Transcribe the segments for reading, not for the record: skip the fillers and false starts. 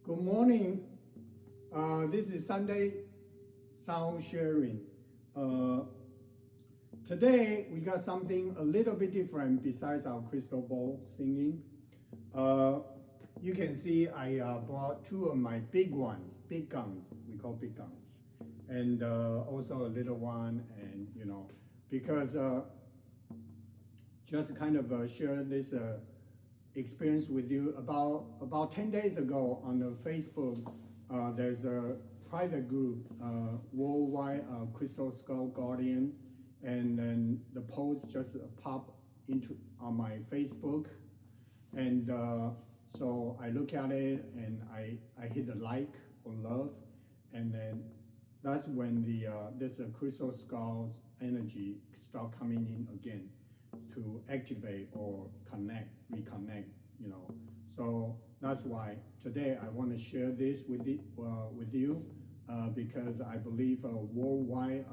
Good morning. This is Sunday sound sharing. Today we got something a little bit different besides our crystal ball singing. You can see I brought two of my big ones, big guns. We call big guns, and also a little one, and because just kind of share this experience with you. About 10 days ago on the Facebook, there's a private group, Worldwide Crystal Skull Guardian, and then the post just popped into on my Facebook, and so I look at it and I hit the like or love, and then that's when this crystal skull's energy start coming in again to activate or reconnect. So that's why today I want to share this with you, because I believe worldwide,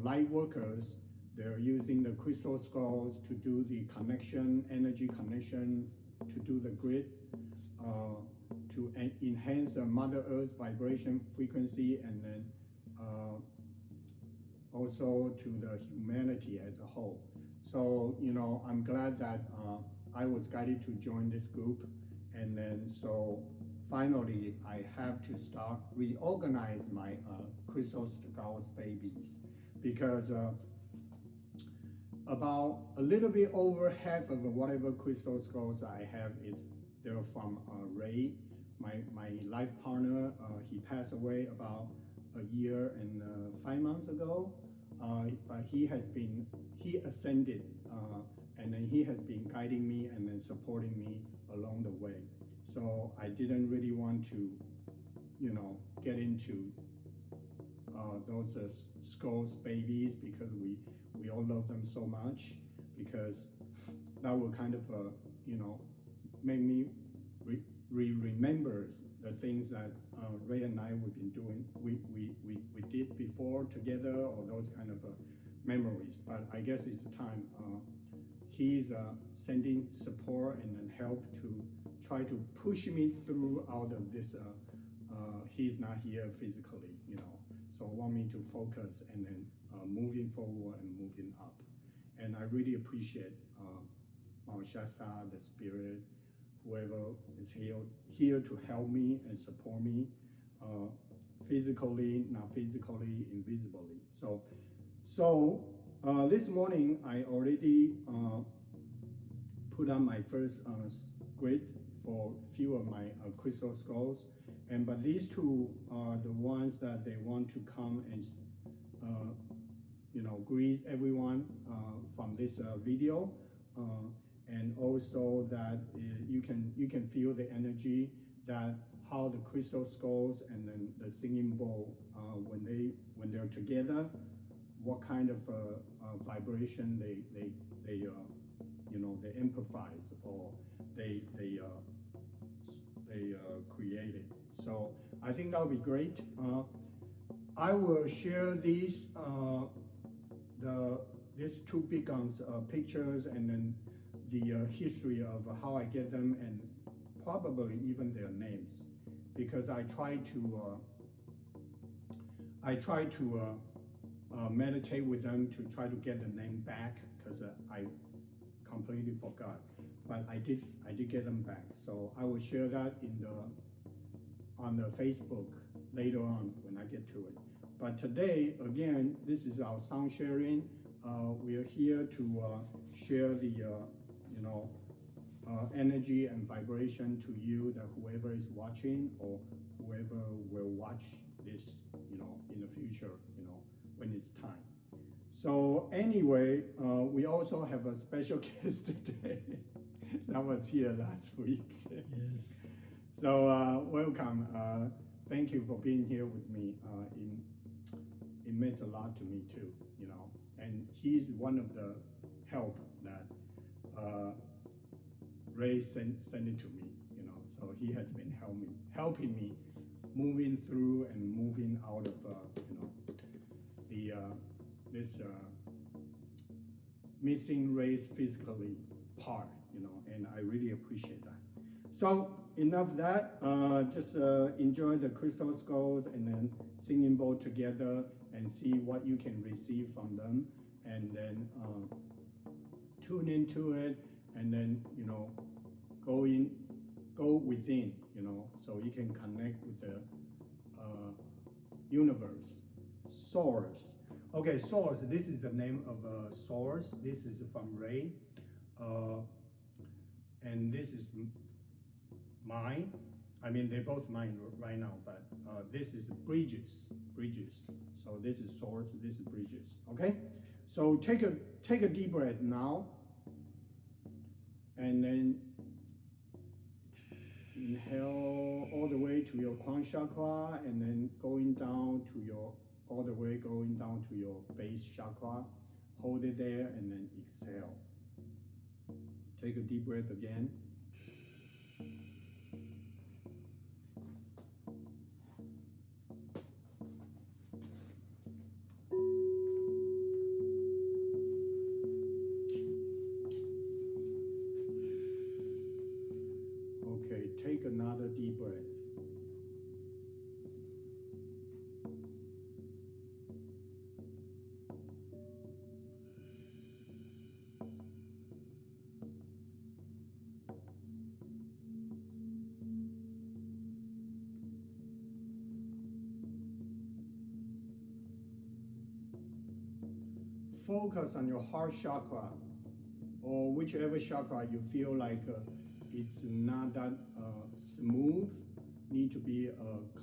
light workers, they're using the crystal skulls to do the connection, energy connection, to do the grid, to enhance the Mother Earth vibration frequency, and then also to the humanity as a whole. So, I'm glad that I was guided to join this group, and then so finally I have to start reorganize my crystal skulls babies, because about a little bit over half of whatever crystal skulls I have they're from Ray, my life partner. He passed away about a year and 5 months ago, but he ascended, and then he has been guiding me and then supporting me along the way. So I didn't really want to, get into those skulls babies, because we all love them so much, because that will kind of, make me remember the things that Ray and I we've been doing, we did before together, or those kind of memories. But I guess it's time. He's sending support and then help to try to push me through out of this. He's not here physically, so want me to focus and then moving forward and moving up. And I really appreciate Mount Shasta, the spirit, whoever is here to help me and support me, physically, not physically, invisibly. So this morning I already put on my first grid for a few of my crystal skulls, but these two are the ones that they want to come and greet everyone from this video, and also that you can feel the energy, that how the crystal skulls and then the singing bowl, when they're together, what kind of vibration they empathize, or they created. So I think that would be great. I will share these two big guns pictures, and then the history of how I get them, and probably even their names, because I try to meditate with them to try to get the name back, because I completely forgot, but I did get them back. So I will share that on the Facebook later on when I get to it. But today, again, this is our sound sharing. We are here to share the energy and vibration to you, that whoever is watching or whoever will watch this, in the future, when it's time. So anyway, we also have a special guest today that was here last week. Yes. So welcome. Thank you for being here with me. It meant a lot to me too, and he's one of the help that Ray sent it to me, so he has been helping me moving through and moving out of this missing Ray's physically part, and I really appreciate that. So enough that. Just enjoy the crystal skulls and then singing bowl together and see what you can receive from them, and then tune into it, and then go within, so you can connect with the universe, source. Okay, source. This is the name of a source. This is from Ray, and this is mine. I mean, they're both mine right now, but this is bridges. So this is source. This is bridges. Okay. So take a deep breath now, and then inhale all the way to your crown chakra, and then all the way going down to your base chakra. Hold it there, and then exhale. Take a deep breath again. Okay, take another deep breath. Focus on your heart chakra, or whichever chakra you feel like it's not that smooth, need to be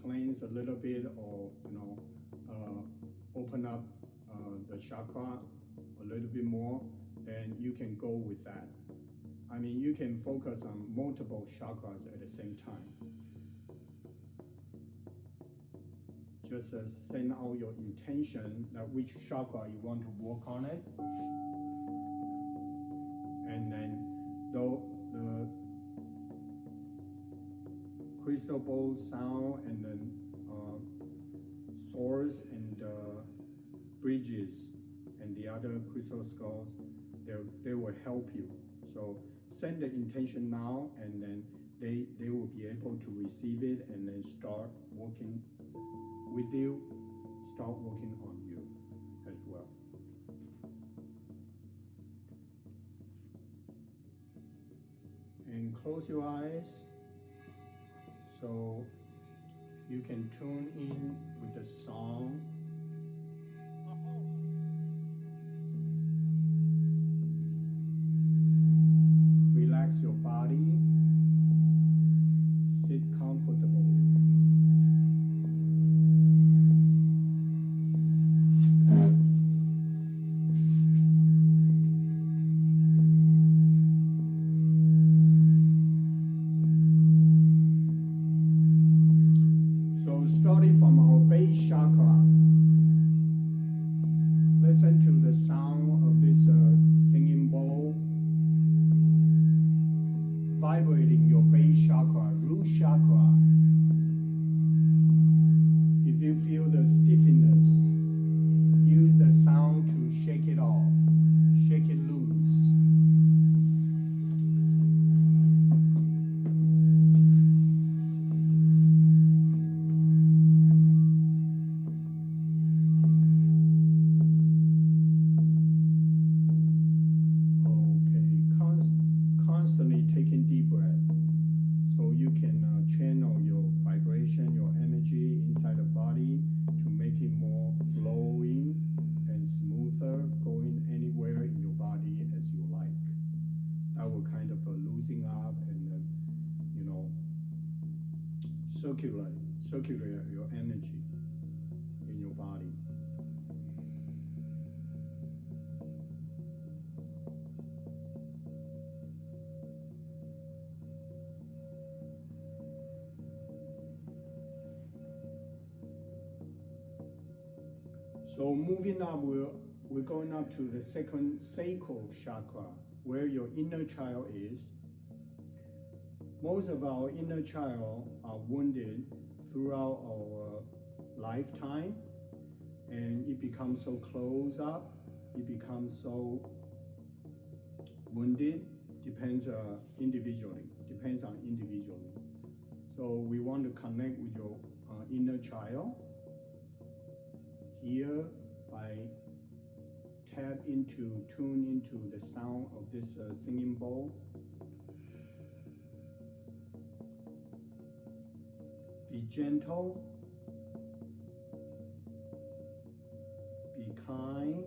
cleansed a little bit, or open up the chakra a little bit more, then you can go with that. I mean, you can focus on multiple chakras at the same time. Just send out your intention that which chakra you want to work on it, and then the crystal bowl sound, and then source and bridges and the other crystal skulls, they will help you. So send the intention now, and then they will be able to receive it, and then start working with you, start working on you as well. And close your eyes so you can tune in with the song. Relax your body, sit comfortably. Starting from our base chakra, listen to the sound of this singing bowl vibrating your base chakra, root chakra. If you feel the stiffness, use the sound to shake it off, shake it loose. Taking deep breath, so you can channel your vibration, your energy inside the body to make it more flowing and smoother, going anywhere in your body as you like. That will kind of loosen up and circulate your energy in your body. So moving up, we're going up to the second sacral chakra, where your inner child is. Most of our inner child are wounded throughout our lifetime, and it becomes so close up, it becomes so wounded. Depends on individually. So we want to connect with your inner child here by tune into the sound of this singing bowl. Be gentle, be kind,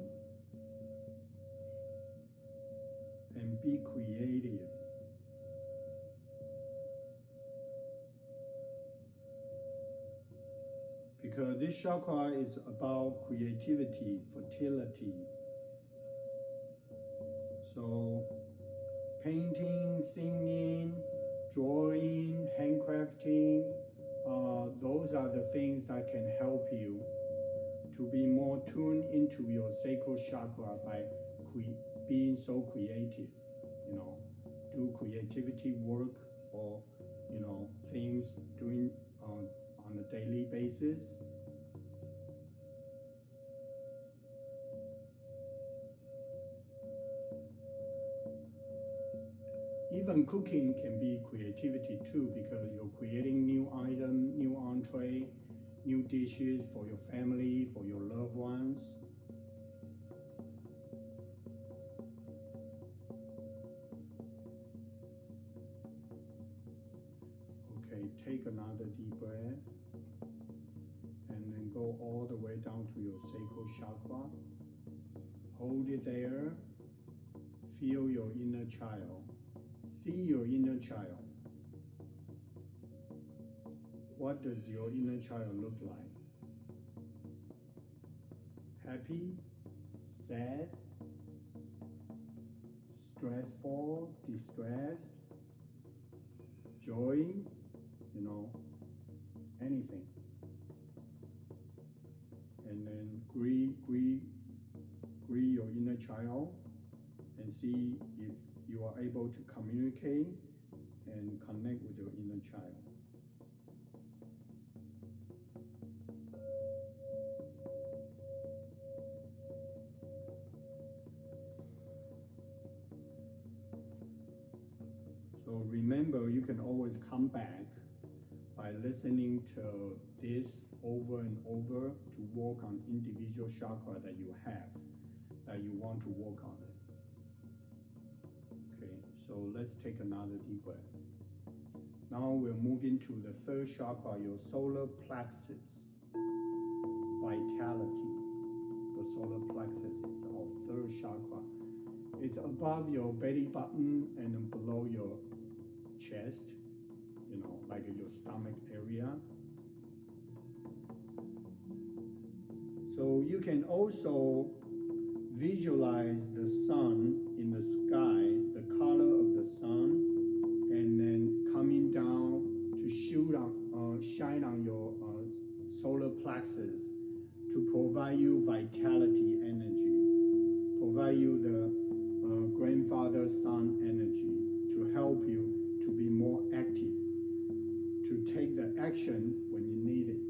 and be creative. Because this chakra is about creativity, fertility. So painting, singing, drawing, handcrafting, those are the things that can help you to be more tuned into your sacral chakra by being so creative. Do creativity work or things doing on a daily basis. Even cooking can be creativity too, because you're creating new items, new entree, new dishes for your family, for your loved ones. Okay, take another deep breath and then go all the way down to your sacral chakra. Hold it there. Feel your inner child. See your inner child. What does your inner child look like? Happy, sad, stressful, distressed, joy, anything. And then greet your inner child and see if you are able to communicate and connect with your inner child. So remember, you can always come back by listening to this over and over to work on individual chakra that you have, that you want to work on it. Okay, so let's take another deep breath. Now we're moving to the third chakra, your solar plexus. Vitality. The solar plexus is our third chakra. It's above your belly button and then below your chest, like your stomach area. So you can also visualize the sun in the sky, the color of the sun, and then coming down to shine on your solar plexus to provide you vitality energy, provide you the grandfather sun energy to help you to be more active, to take the action when you need it.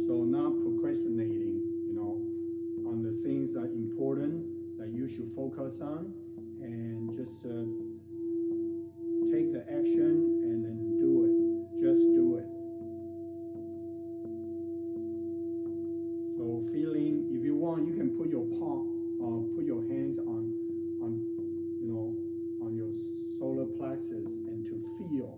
So not procrastinating, on the things that are important that you should focus on, and just take the action and then do it. Just do it. So feeling, if you want, you can put your put your hands on your solar plexus and to feel.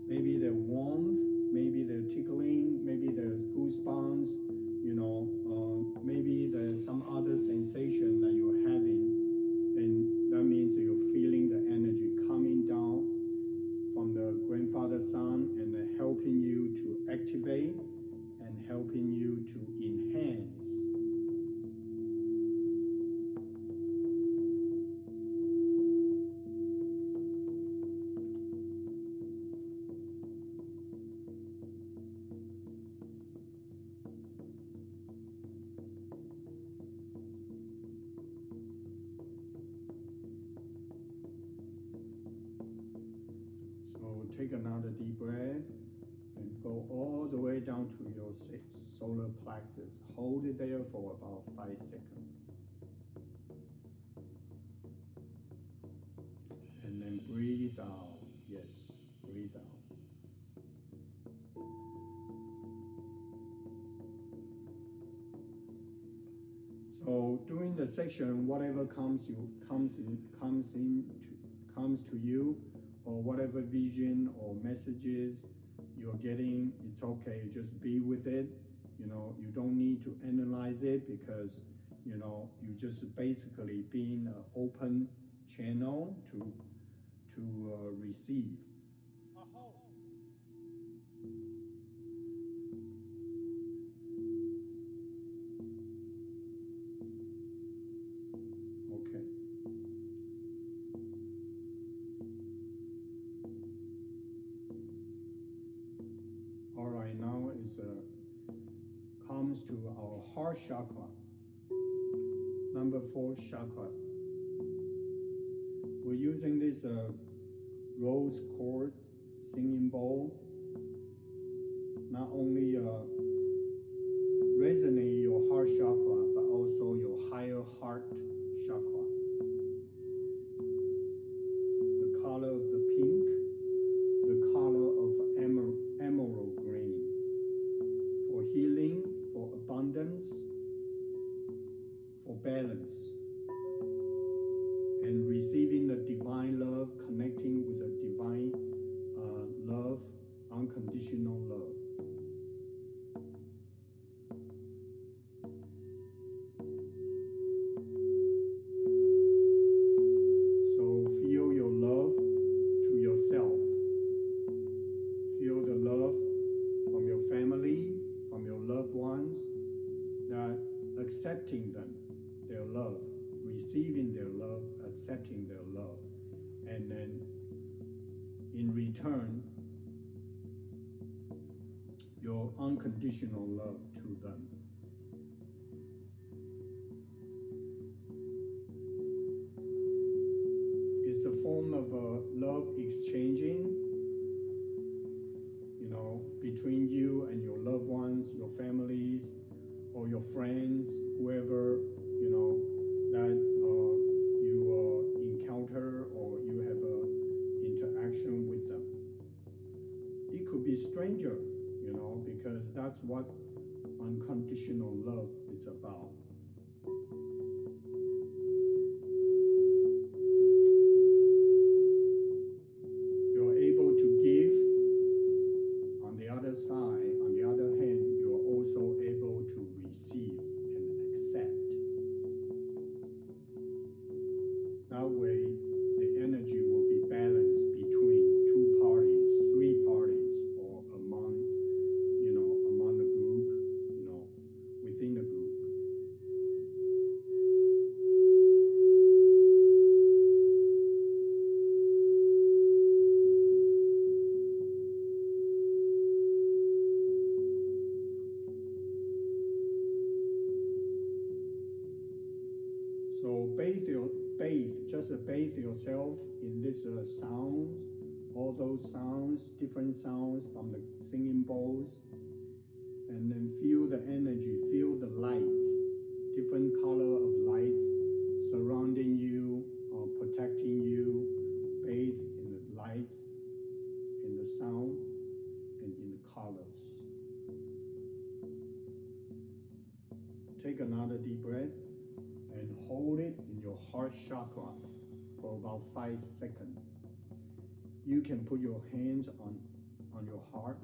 Maybe the warmth, maybe the tickling, maybe the goosebumps, maybe there's some other sensation that you're having, then that means that you're feeling the energy coming down from the grandfather sun and helping you to activate and helping you to enhance. So take another deep breath And go all the way down to your solar plexus. Hold it there for about 5 seconds. And then breathe out. Yes, breathe out. So during the section, whatever comes to you, or whatever vision or messages you're getting, it's okay. Just be with it. You know, you don't need to analyze it, because you know, you just basically being an open channel to receive. Okay. All right, now is comes to our heart chakra, number 4 chakra. We're using this rose quartz singing bowl. Not only resonate your heart chakra, but also your higher heart chakra. The color of the pink, the color of emerald green, for healing, for abundance, for balance, and receiving the divine love, connecting with the divine love, unconditional love. So feel your love to yourself. Feel the love from your family, from your loved ones, that accepting them, their love, receiving their love, accepting their love, and then in return, your unconditional love to them. It's a form of love exchanging, you know, between you and your loved ones, your families, or your friends, whoever, you know, that you encounter or you have interaction with them. It could be stranger, you know, because that's what unconditional love is about. You're able to give. On the other side, on the other hand, you're also able to receive and accept. That way, the energy will be balanced between 2 parties, 3 parties, or among the group, within the group. So bathe yourself in this sounds, all those sounds, different sounds from the singing bowls, and then feel the energy, feel the lights, different color of lights surrounding you or protecting you. Bathe in the lights, in the sound, and in the colors. Take another deep breath and hold it in your heart chakra for about 5 seconds. You can put your hands on your heart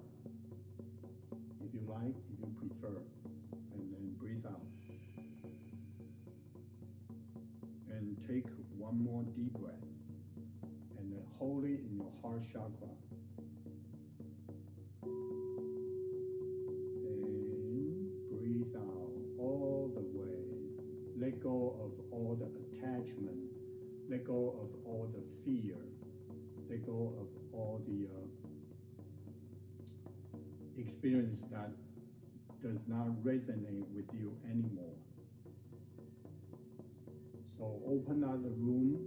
if you like, if you prefer, and then breathe out. And take one more deep breath and then hold it in your heart chakra. And breathe out all the way. Let go of all the attachment. Let go of all the fear. Let go of all the experience that does not resonate with you anymore. So open up the room,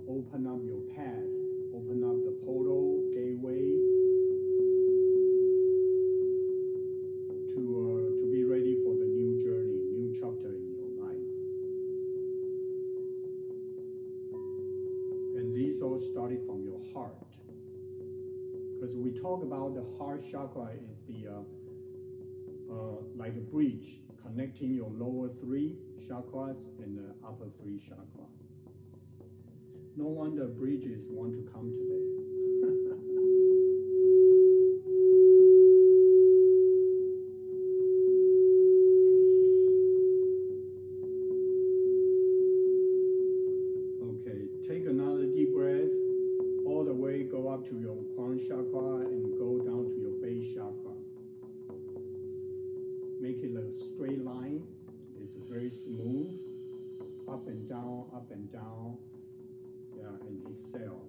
open up your path, open up the portal, gateway, crystal started from your heart. Because we talk about the heart chakra is the like a bridge connecting your lower 3 chakras and the upper 3 chakras. No wonder bridges want to come today. Okay, take another deep breath. All the way go up to your crown chakra and go down to your base chakra. Make it a straight line. It's very smooth. Up and down, up and down. Yeah, and exhale.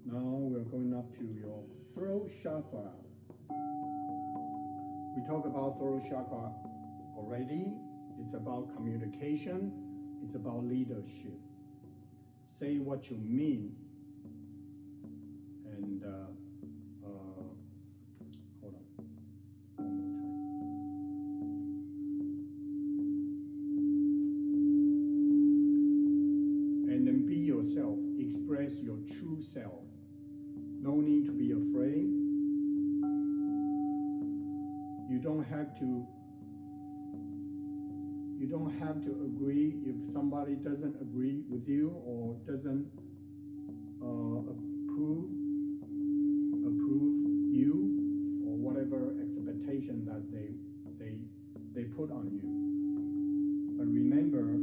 Now we're going up to your throat chakra. We talked about throat chakra already. It's about communication. It's about leadership. Say what you mean. And hold on. One more time. And then be yourself. Express your true self. No need to be afraid. You don't have to agree if somebody doesn't agree with you or doesn't approve you or whatever expectation that they put on you. But remember,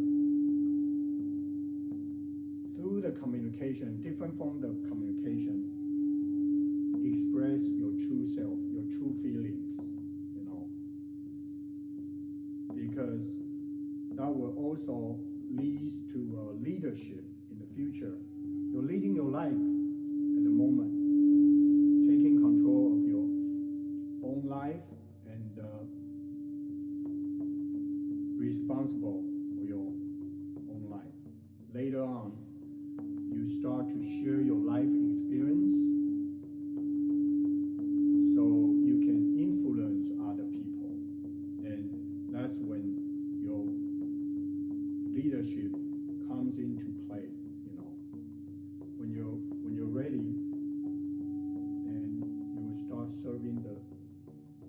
through the communication, different from the communication, express your true self, your true feelings, because that will also lead to leadership in the future. You're leading your life at the moment, taking control of your own life and responsible for your own life. Later on, you start to share your life experience so you can influence other people. And that's when your leadership comes into play. When you're ready, and you will start serving the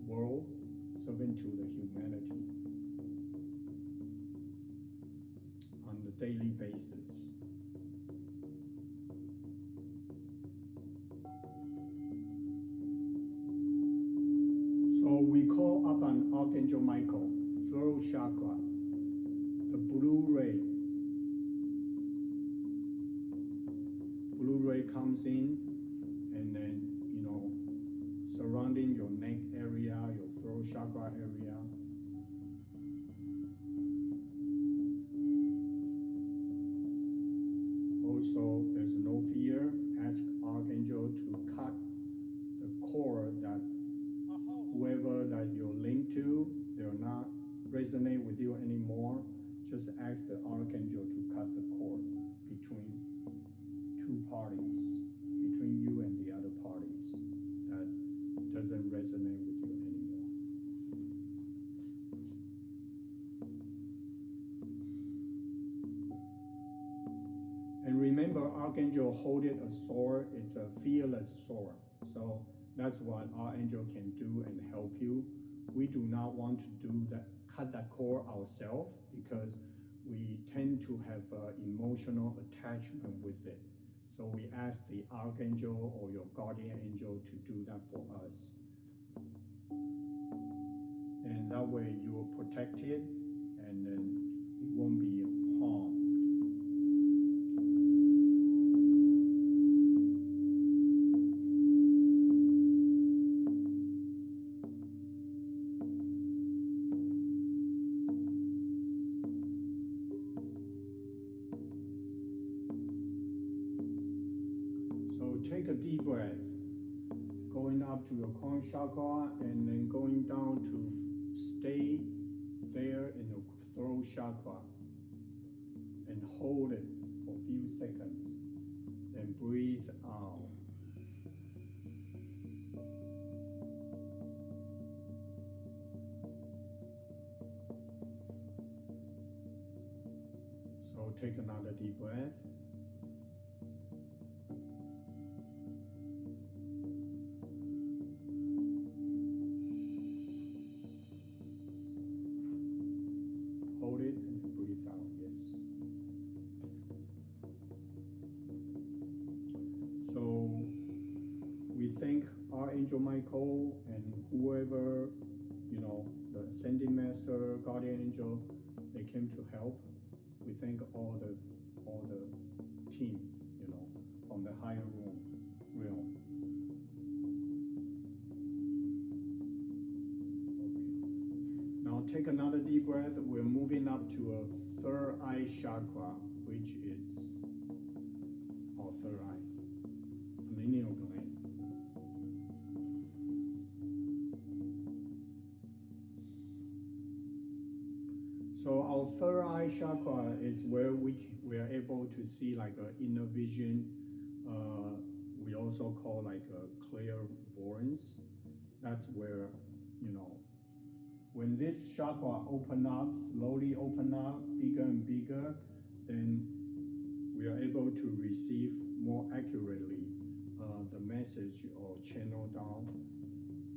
world, serving to the humanity on the daily basis. So we call up on Archangel Michael, throat chakra, the blue ray. Blue ray comes in and then, surrounding your neck area, your throat chakra area. Also, there's no fear. Ask Archangel to cut the cord that whoever that you're linked to, they're not resonate with you anymore. Just ask the Archangel to cut the cord between two parties, between you and the other parties that doesn't resonate with you anymore. And remember, Archangel holding a sword, it's a fearless sword. So that's what Archangel can do and help you. We do not want to do that, cut that cord ourselves, because we tend to have emotional attachment with it. So we ask the Archangel or your guardian angel to do that for us. And that way you are protected and then you won't be harmed. Take a deep breath, going up to your crown chakra and then going down to stay there in the throat chakra and hold it for a few seconds. Then breathe out. So take another deep breath. Hold it and then breathe out, yes. So we thank Archangel Michael and whoever, you know, the Ascending Master, Guardian Angel, they came to help. We thank all the team, you know, from the higher realm. Okay. Now take another deep breath. We're moving up to a third eye chakra, which is our third eye, lineal gland. So our third eye chakra is where we are able to see like an inner vision. We also call like a clairvoyance. That's where, you know, when this chakra open up, slowly open up, bigger and bigger, then we are able to receive more accurately the message or channel down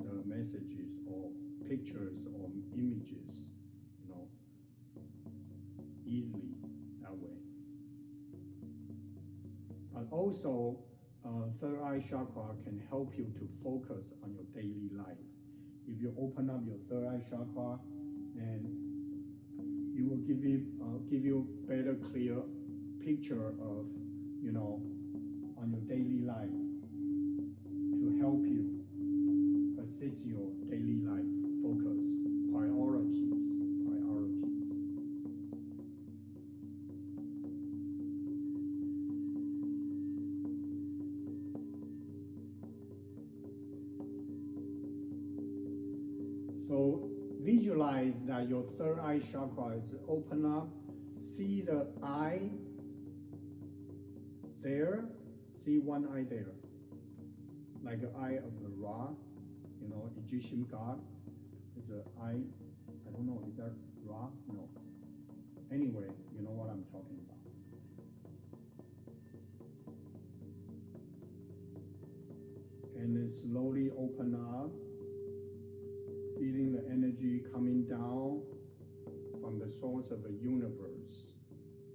the messages or pictures or images, you know, easily that way. But also, third eye chakra can help you to focus on your daily life. If you open up your third eye chakra, and it will give you better, clear picture of, you know, on your daily life to help you assist your daily life focus, priorities. So visualize that your third eye chakra is open up. See the eye there. See one eye there, like the eye of the Ra, you know, Egyptian god. There's an eye. I don't know. Is that Ra? No. Anyway, you know what I'm talking about. And then slowly open up. Feeling the energy coming down from the source of the universe,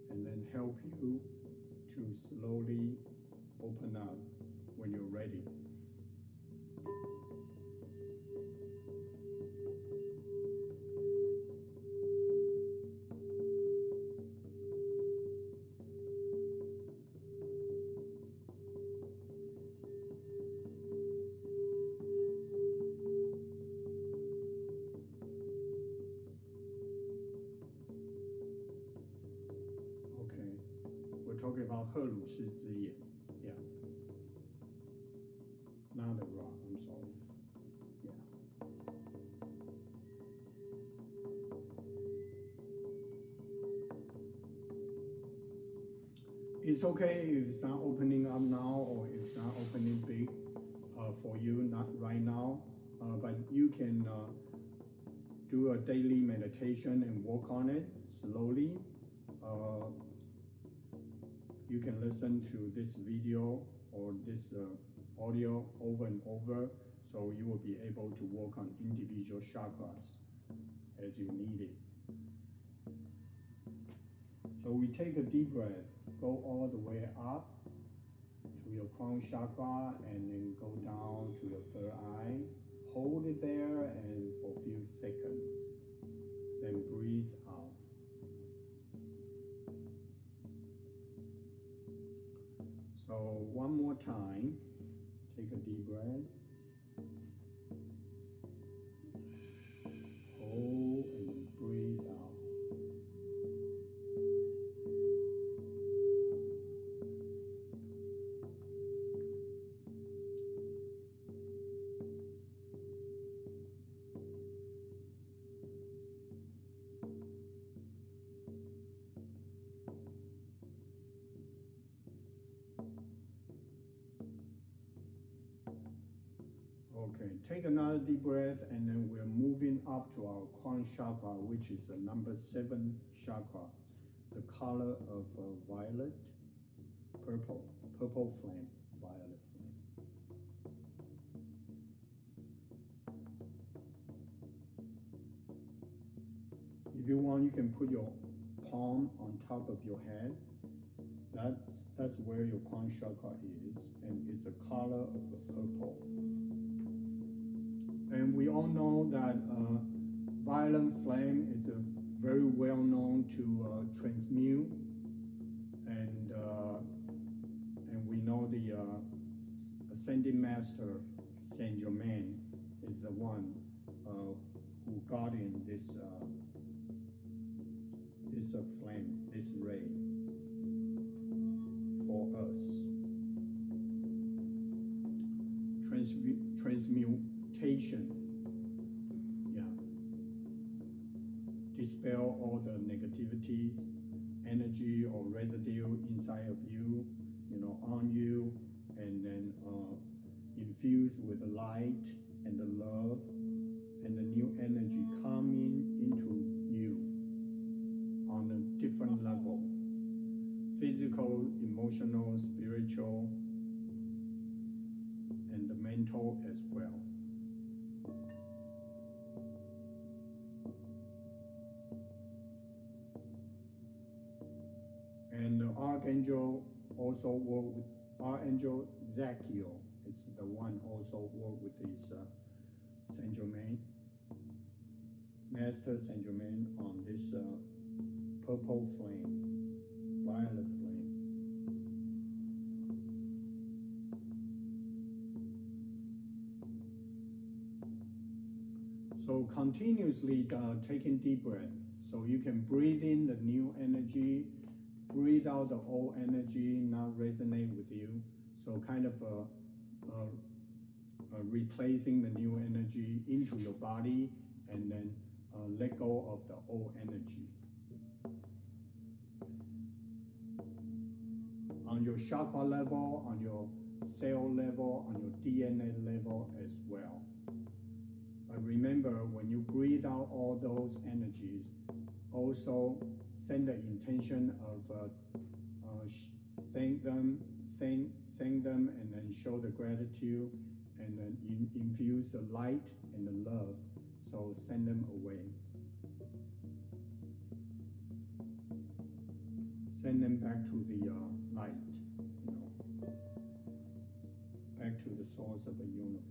and then help you to slowly open up when you're ready. Talking about 荷鲁氏之眼, yeah. Not the Ra, I'm sorry. Yeah. It's okay if it's not opening up now or if it's not opening big for you, not right now, but you can do a daily meditation and work on it slowly. You can listen to this video or this audio over and over, so you will be able to work on individual chakras as you need it. So we take a deep breath, go all the way up to your crown chakra, and then go down to your third eye. Hold it there and for a few seconds. Then breathe out. So one more time, take a deep breath. Hold and then breathe out. Okay, take another deep breath, and then we're moving up to our crown chakra, which is the number 7 chakra, the color of violet, purple flame, violet flame. If you want, you can put your palm on top of your head. That's where your crown chakra is, and it's a color of the purple. And we all know that violet flame is very well known to transmute, and we know the ascending master Saint Germain is the one who got in this flame, this ray for us. Transmutation, yeah. Dispel all the negativities, energy or residue inside of you, on you, and then infuse with the light and the love and the new energy coming into you on a different level, physical, emotional, spiritual, and the mental as well. And the Archangel also work with Archangel Zachiel. It's the one also work with this Saint Germain, Master Saint Germain, on this purple flame, violet flame. So continuously taking deep breath, so you can breathe in the new energy, breathe out the old energy, not resonate with you. So kind of replacing the new energy into your body, and then let go of the old energy. On your chakra level, on your cell level, on your DNA level as well. But remember, when you breathe out all those energies, also send the intention of thank them, and then show the gratitude, and then infuse the light and the love. So send them away. Send them back to the light, back to the source of the universe.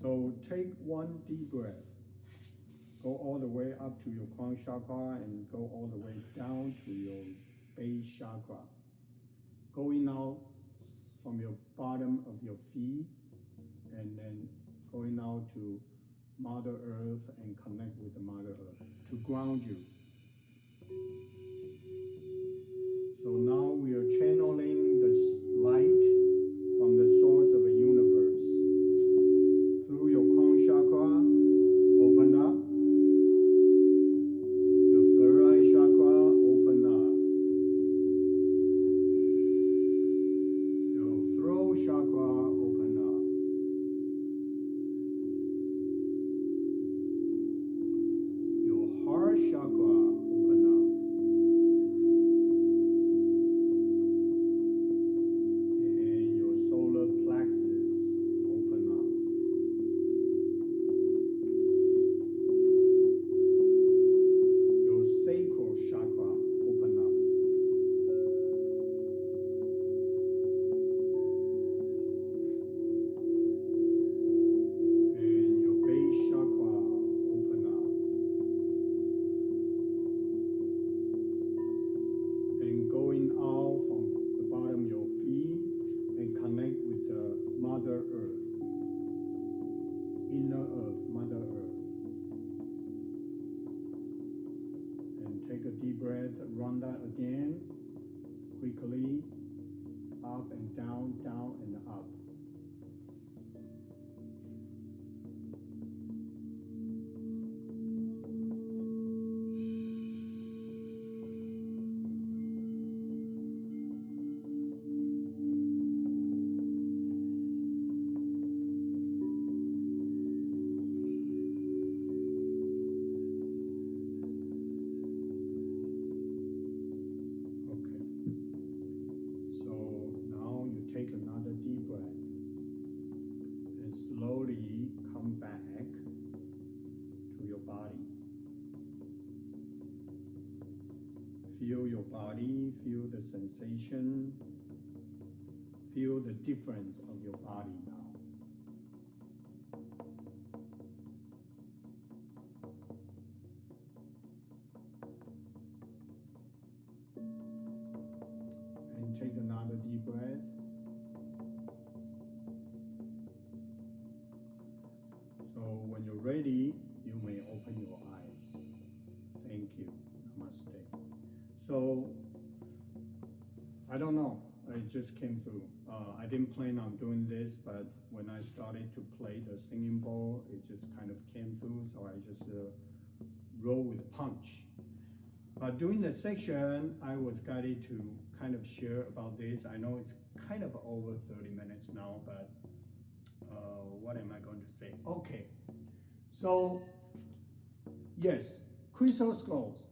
So take one deep breath. Go all the way up to your crown chakra and go all the way down to your base chakra. Going out from your bottom of your feet, and then going out to Mother Earth and connect with the Mother Earth to ground you. So now we are channeling the light from the source of the universe through your crown chakra. Open up. Your third eye chakra, open up. Your throat chakra, open up. Your heart chakra, open up. deep breath, run that again, quickly, up and down, down and up. Take another deep breath and slowly come back to your body. Feel your body, feel the sensation, feel the difference of your body now. And take another deep breath. So when you're ready, you may open your eyes. Thank you. Namaste. So, I don't know. It just came through. I didn't plan on doing this, but when I started to play the singing bowl, it just kind of came through. So I just roll with punch. But during the section, I was guided to kind of share about this. I know it's kind of over 30 minutes now, but what am I going to say? Okay, so yes, crystal skulls.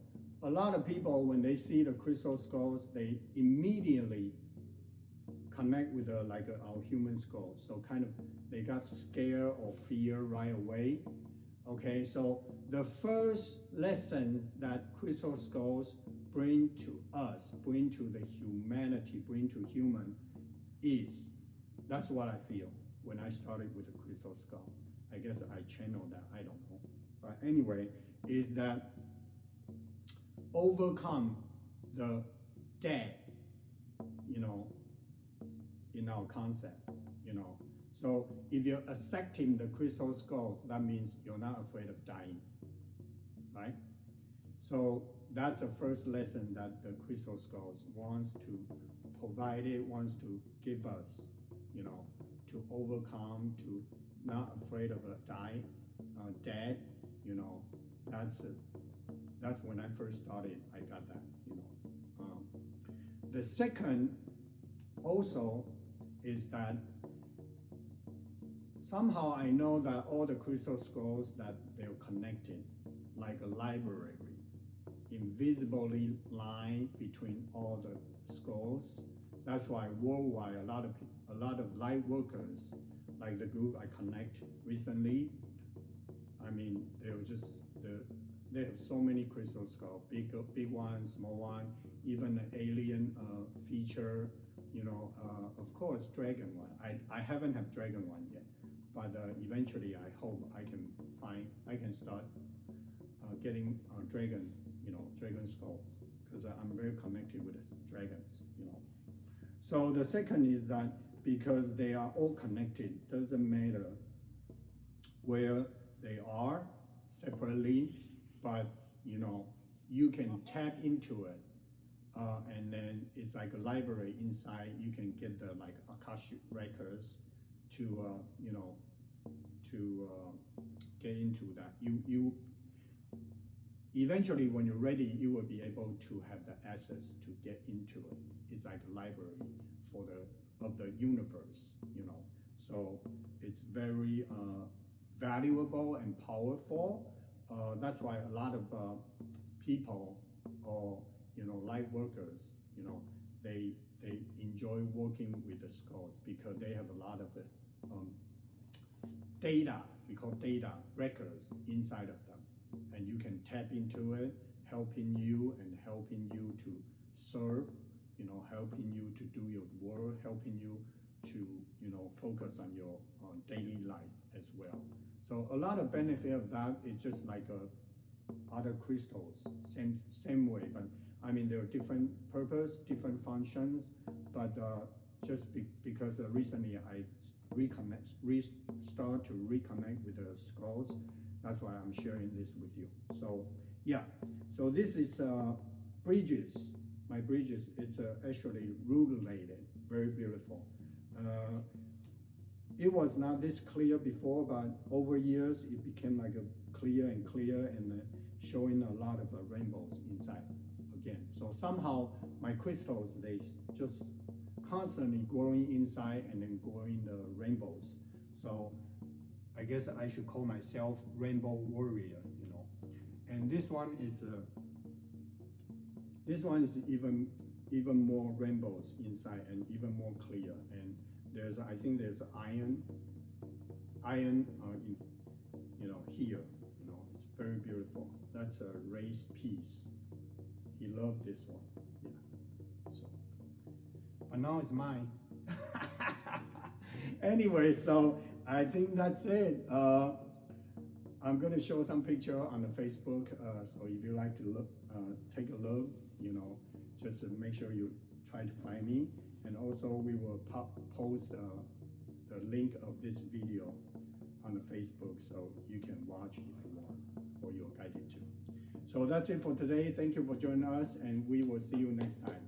A lot of people, when they see the crystal skulls, they immediately connect with our human skull. So kind of they got scared or fear right away. Okay, so the first lesson that crystal skulls bring to us, bring to the humanity, bring to human is, that's what I feel when I started with the crystal skull. I guess I channeled that, I don't know. But anyway, is that overcome the death, in our concept, So if you're accepting the crystal skulls, that means you're not afraid of dying, right? So that's the first lesson that the crystal skulls wants to provide, wants to give us, to overcome, to not afraid of death, that's when I first started, I got that, The second also is that somehow I know that all the crystal skulls that they're connected, like a library, invisibly line between all the skulls. That's why worldwide a lot of light workers, like the group I connect recently, I mean they have so many crystal skulls, big one, small one, even an alien feature, of course dragon one. I haven't had dragon one yet, but eventually I hope I can start getting dragon skull, because I'm very connected with dragons, So the second is that because they are all connected, doesn't matter where they are separately, but you can tap into it, and then it's like a library inside. You can get the Akashic records to get into that. You eventually, when you're ready, you will be able to have the access to get into it. It's like a library of the universe, So it's very valuable and powerful. That's why a lot of people or light workers, they enjoy working with the skulls because they have a lot of data, we call data records inside of them, and you can tap into it, helping you to serve, helping you to do your work, helping you to focus on your daily life as well. So a lot of benefit of that is just like other crystals, same way, but I mean there are different purpose, different functions, but because recently I start to reconnect with the skulls, that's why I'm sharing this with you. So yeah, so this is bridges. My bridges, it's actually rudelated, very beautiful. It was not this clear before, but over years it became like a clear and clear, and showing a lot of rainbows inside again. So somehow my crystals, they just constantly growing inside and then growing the rainbows. So I guess I should call myself rainbow warrior, you know. And this one is even more rainbows inside and even more clear. And I think there's iron in, you know, here, you know, it's very beautiful. That's a raised piece. He loved this one, yeah. So, but now it's mine. Anyway, so I think that's it. I'm gonna show some picture on the Facebook. So if you like to look, take a look, you know, just make sure you try to find me. And also we will post the link of this video on the Facebook, so you can watch if you want, or you're guided to. So that's it for today. Thank you for joining us, and we will see you next time.